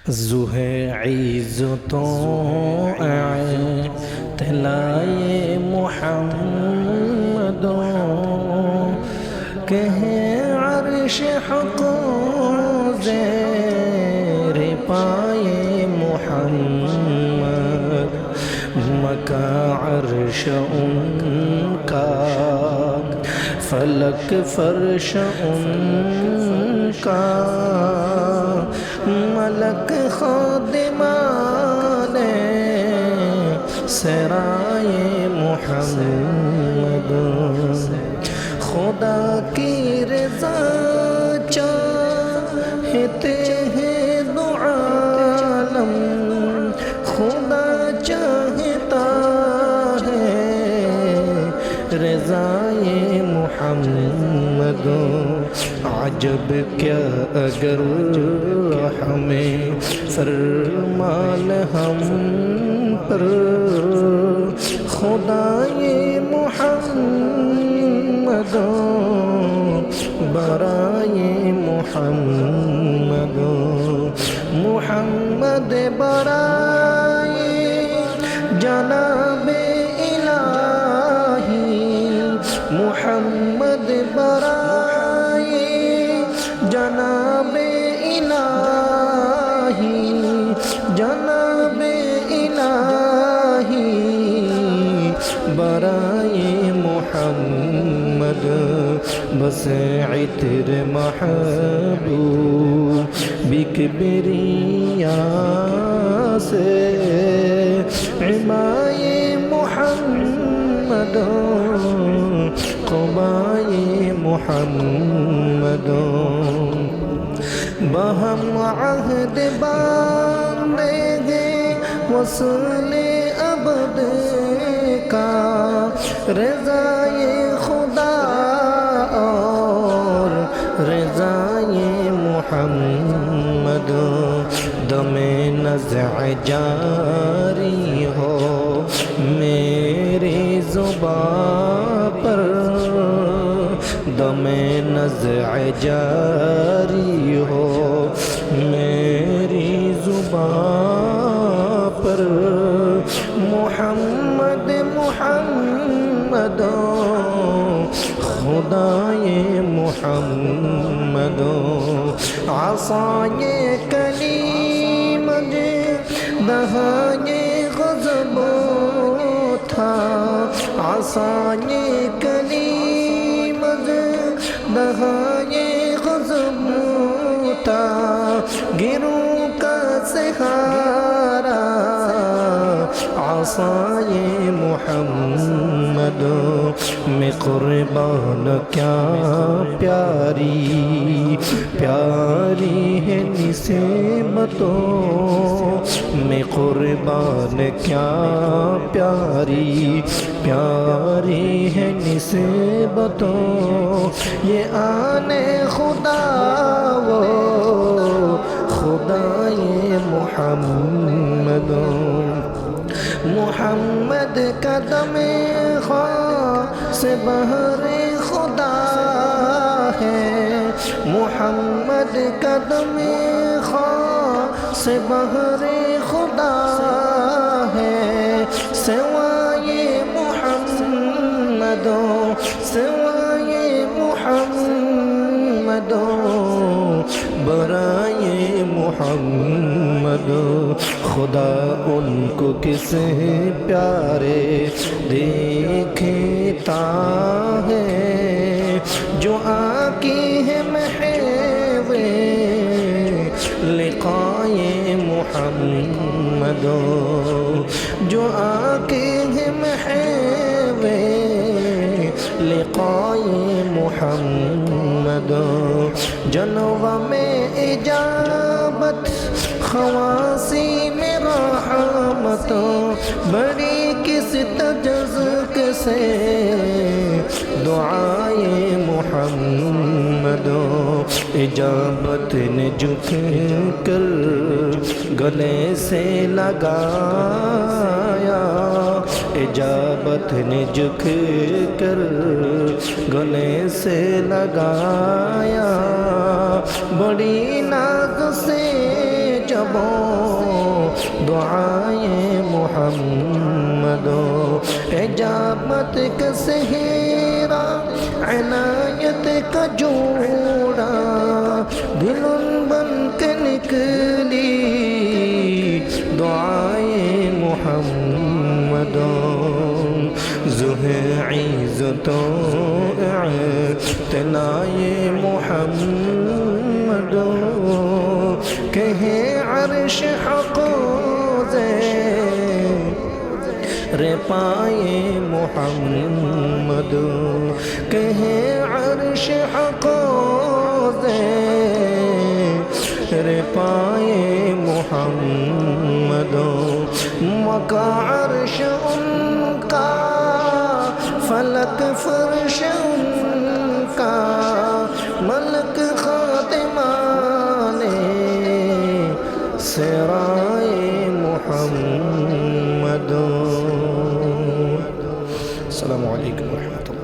عزتوں اعتلائے محمدوں کہ عرش حق زیر پائے محمد مکہ عرش ان کا فلک فرش ان کا ملک خادمان سرائے محمد خدا کی رضا چاہتے ہیں دو عالم خدا چاہتا ہے رضائے محمد عجب کیا اگر ہمیں فرمان ہم پر خدائے محمد برائے محمد محمد برائے جناب الہی محمد برائے جناب الہی جناب الہی برائے محمد بس عطر محبوب بکبریا سے عمائے محمد قبائے محمد بہم عہد باندھیں گے وصل ابد کا رضائے خدا اور رضائے محمد دم نزع جاری ہو میری زباں پر دم نزع جاری ہو میری زباں پر محمد محمد خدائے محمد عصائے کلیم دہائے غضب تھا عصائے کلیم دہائے غضب تھا گروں کا سہارا عصائے محمد میں قربان کیا پیاری پیاری ہے نسبتوں میں قربان کیا پیاری پیاری ہے نسبتوں یہ آنے خدا وہ خدائے محمد محمد قدم خاص بہر خدا ہے محمد قدم خاص بہر خدا ہے سوائے محمد سوائے محمد برائے محمد خدا ان کو کس پیارے دیکھتا ہے جو آکی ہے محو لقائے محمد جو آکی ہے محو لقائے محمد جنوہ میں اجابت خواصی میں رحمت بڑی کس تجزک سے دعائے محمد اجابت نے جھک کر گلے سے لگایا اجابت نے جھک کر گلے سے لگایا بڑی ناز سے جب دعائے محمد اجابت کا سہرا عنایت کا جوڑا دلن بن کے نکلی دعائے محمد ذوحِ عزت و اعتنائے محمد کہے عرش حق رے پائے محمد کہے عرش حق رے پائے محمد مکا عرش ان کا فلک فرش ان کا ملک خاتمان سرائے محمد. السلام علیکم ورحمۃ اللہ.